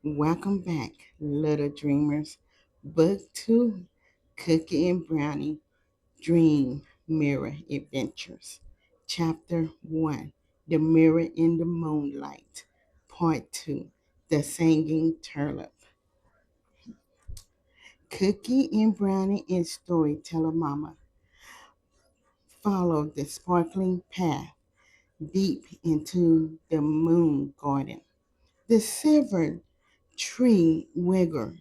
Welcome back, little dreamers. Book 2, Cookie and Brownie Dream Mirror Adventures. Chapter 1, The Mirror in the Moonlight. Part 2, The Singing Turnip. Cookie and Brownie and Storyteller Mama followed the sparkling path deep into the moon garden. The silver tree wiggled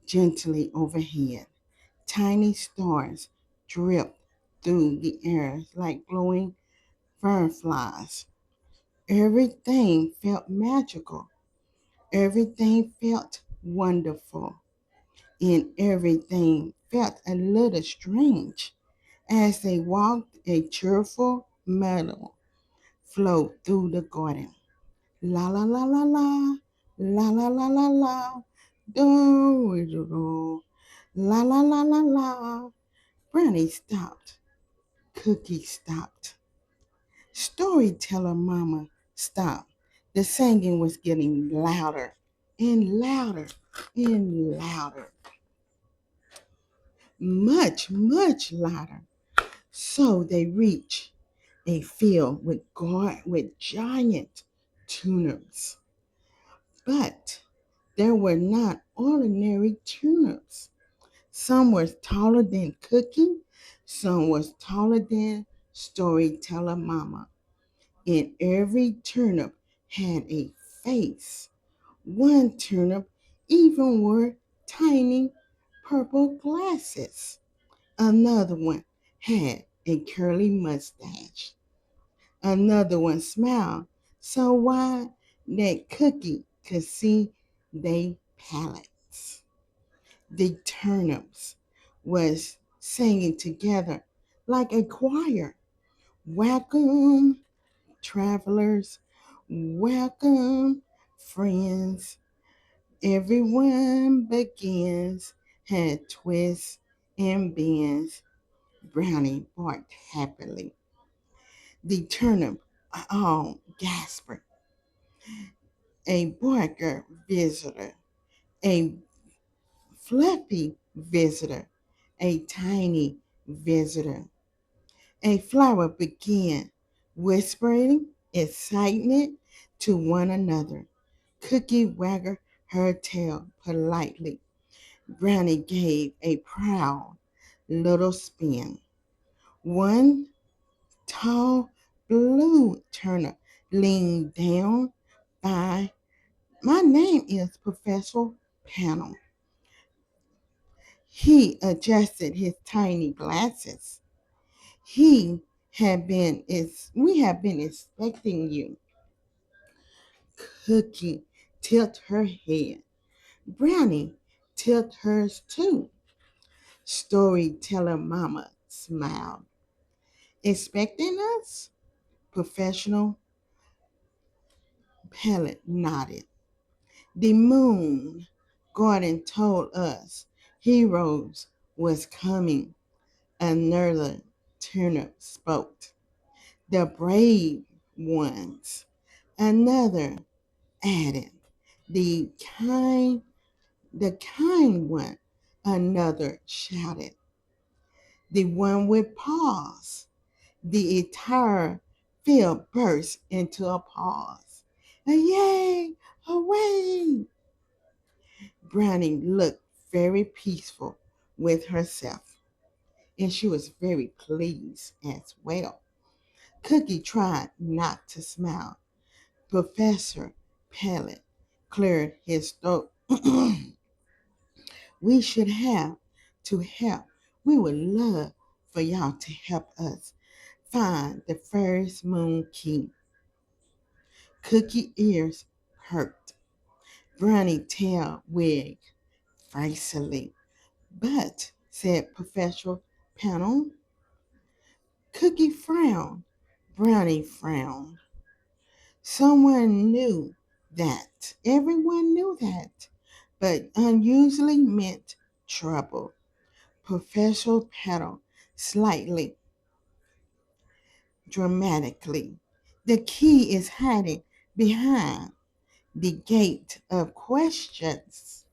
gently overhead. Tiny stars dripped through the air like glowing fireflies. Everything felt magical. Everything felt wonderful. And everything felt a little strange as they walked. A cheerful melody flowed through the garden. La la la la la, la la la la la, do do do, la la la la la. Brownie stopped. Cookie stopped. Storyteller Mama stopped. The singing was getting louder and louder and louder. Much louder. So they reached a field with giant turnips. But there were not ordinary turnips. Some were taller than Cookie, some was taller than Storyteller Mama. And every turnip had a face. One turnip even wore tiny purple glasses. Another one had a curly mustache. Another one smiled so wide that Cookie could see their palates. The turnips was singing together like a choir. Welcome, travelers. Welcome, friends. Everyone begins, had twists and bends. Brownie barked happily. The turnip all gasped. A barker visitor, a fluffy visitor, a tiny visitor. A flower began whispering excitement to one another. Cookie wagged her tail politely. Brownie gave a proud little spin. One tall blue turnip leaned down by. My name is Professor Panel. He adjusted his tiny glasses. He we have been expecting you. Cookie tilt her head. Brownie tilt hers too. Storyteller Mama smiled. Expecting us? Professional Pellet nodded. The moon garden told us heroes was coming. Another turnip spoke. The brave ones. Another added. The kind the kind one. Another shouted. The one with paws. The entire field burst into applause. Yay! Hooray! Brownie looked very peaceful with herself, and she was very pleased as well. Cookie tried not to smile. Professor Pellet cleared his throat. We should have to help. We would love for y'all to help us find the first moon key. Cookie ears perked. Brownie tail wigged fricely. But, said Professor Panel, Cookie frowned. Brownie frowned. Someone knew that. Everyone knew that. But unusually meant trouble. Professor Panel slightly dramatically. The key is hiding behind. The gate of questions.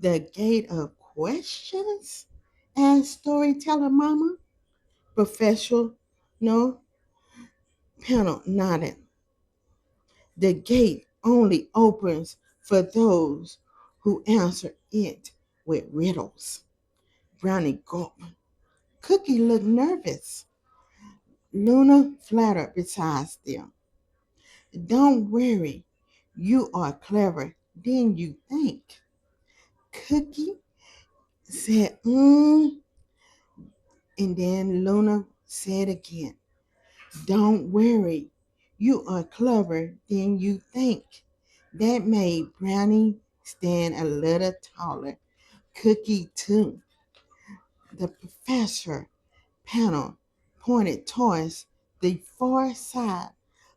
The gate of questions? Asked Storyteller Mama. Professional panel nodded. The gate only opens for those who answer it with riddles. Brownie gulped. Cookie looked nervous. Luna flattered beside them. Don't worry, you are clever than you think. Cookie said, and then Luna said again, don't worry, you are clever than you think. That made Brownie stand a little taller. Cookie, too. The professor panel pointed towards the far side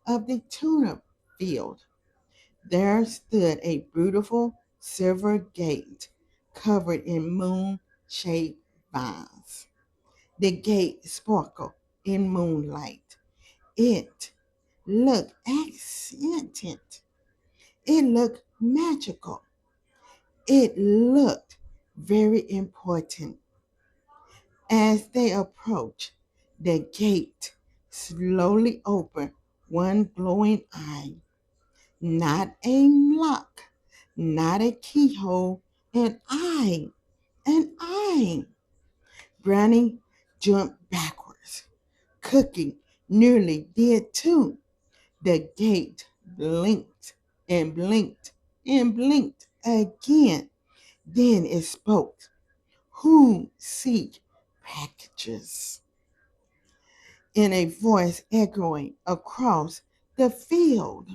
of the turnip field. There stood a beautiful silver gate covered in moon-shaped vines. The gate sparkled in moonlight. It looked accented. It looked magical. It looked very important. As they approached, the gate slowly opened one glowing eye. Not a lock, not a keyhole, an eye. Brownie jumped backwards. Cookie nearly did too. The gate blinked and blinked and blinked again. Then it spoke. Who seek packages? In a voice echoing across the field.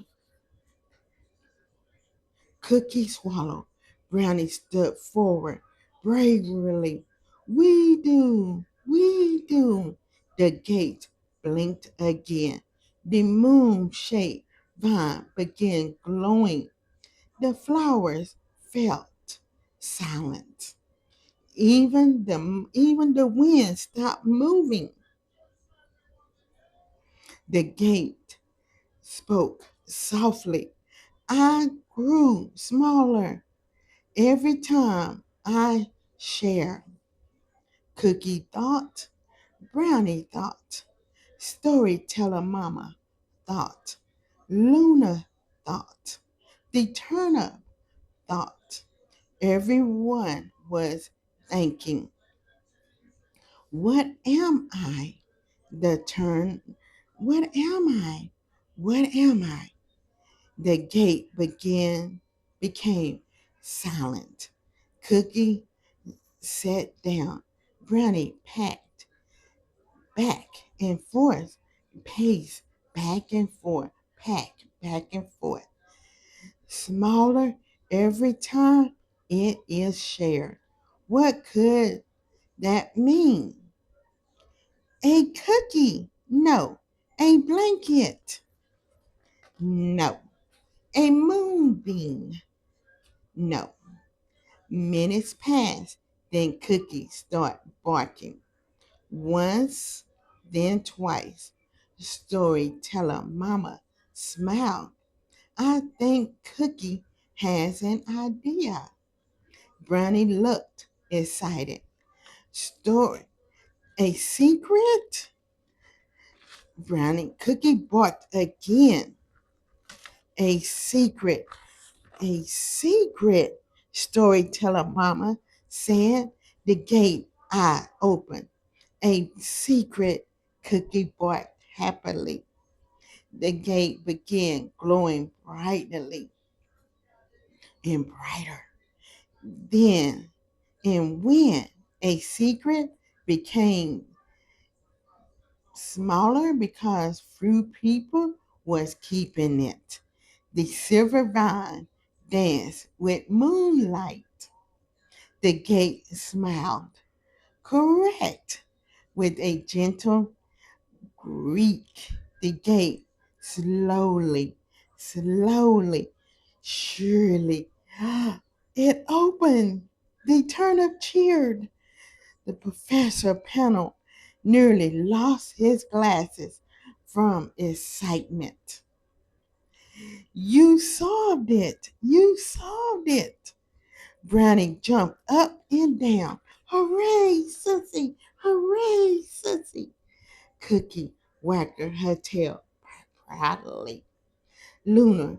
Cookie swallowed. Brownie stood forward bravely. We do. The gate blinked again. The moon-shaped vine began glowing. The flowers felt silent. Even the wind stopped moving. The gate spoke softly. I grew smaller every time I share. Cookie thought, Brownie thought, Storyteller Mama thought, Luna thought, the turnip thought. Everyone was thinking, what am I? The turn, what am I? What am I? The gate became silent. Cookie sat down. Brownie packed back and forth, paced back and forth, packed back and forth. Smaller every time it is shared. What could that mean? A cookie? No. A blanket? No. A moonbeam? No. Minutes pass, then Cookie start barking. Once, then twice. Storyteller Mama smiled. I think Cookie has an idea. Brownie looked excited. Story, a secret? Brownie Cookie barked again. A secret, a secret. Storyteller Mama said. The gate I opened. A secret, Cookie barked happily. The gate began glowing brightly and brighter. Then and when a secret became smaller because few people was keeping it. The silver vine danced with moonlight. The gate smiled. Correct. With a gentle creak, the gate slowly, surely, it opened. The turnip cheered. The professor panel nearly lost his glasses from excitement. You solved it. You solved it. Brownie jumped up and down. Hooray, Susie! Hooray, Susie! Cookie wagged her tail proudly. Luna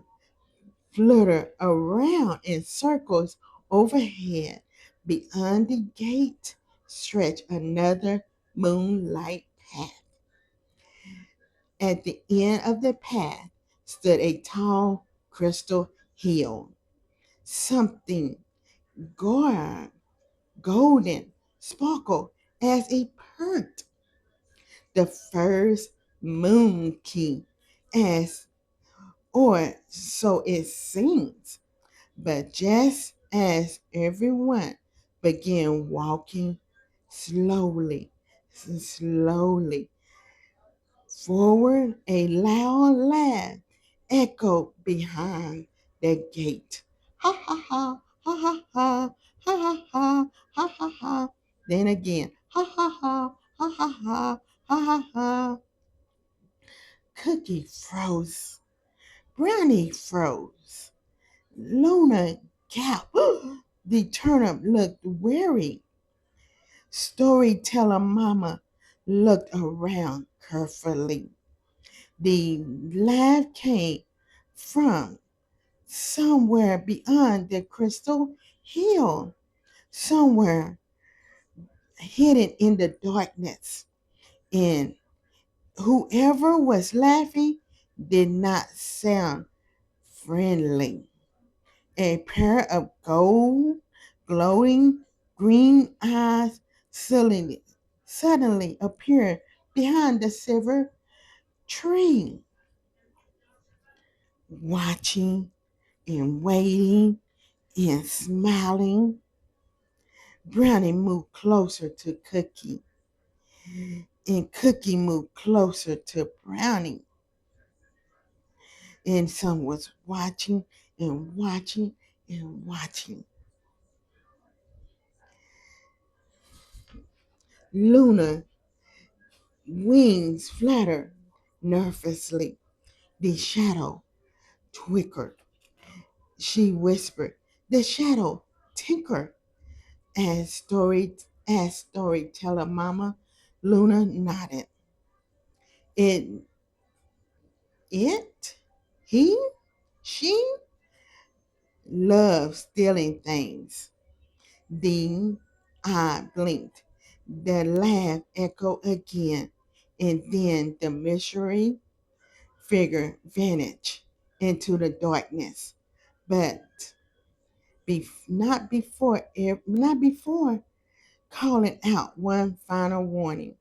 fluttered around in circles overhead. Beyond the gate stretched another moonlight path. At the end of the path stood a tall crystal hill. Something golden, golden sparkled as it perked. The first moon key, as or so it seems. But just as everyone began walking slowly, slowly forward, a loud laugh echoed behind the gate. Ha ha ha, ha ha ha, ha ha ha, ha ha ha. Then again, ha ha ha, ha ha ha, ha ha ha. Cookie froze. Brownie froze. Luna gasped. The turnip looked weary. Storyteller Mama looked around carefully. The laugh came from somewhere beyond the crystal hill, somewhere hidden in the darkness. And whoever was laughing did not sound friendly. A pair of gold, glowing green eyes suddenly appeared behind the silver tree, watching and waiting and smiling. Brownie moved closer to Cookie, and Cookie moved closer to Brownie. And some was watching and watching and watching. Luna wings fluttered nervously. The shadow twinkled. She whispered, "The shadow tinker." As storyteller Mama Luna nodded. It, it, he, she loves stealing things. The eye blinked. The laugh echoed again, and then the mystery figure vanished into the darkness. But not before calling out one final warning.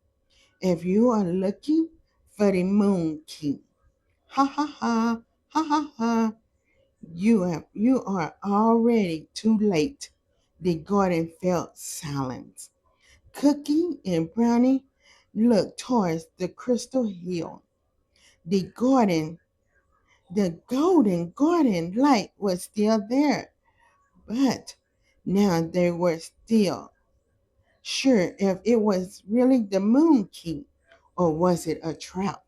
If you are looking for the moon key, ha ha ha, ha ha ha, you are already too late. The garden felt silent. Cookie and Brownie looked towards the crystal hill. The garden, the golden garden light was still there, but now they were still sure if it was really the moon key or was it a trap.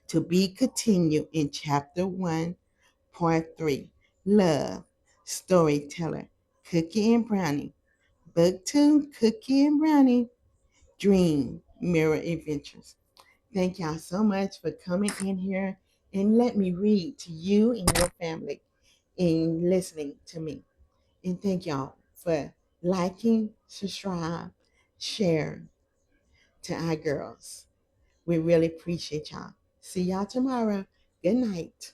To be continued in chapter 1, part 3. Love, Storyteller, Cookie and Brownie. Book 2, Cookie and Brownie, Dream, Mirror Adventures. Thank y'all so much for coming in here and let me read to you and your family and listening to me. And thank y'all for liking, subscribe, share to our girls. We really appreciate y'all. See y'all tomorrow. Good night.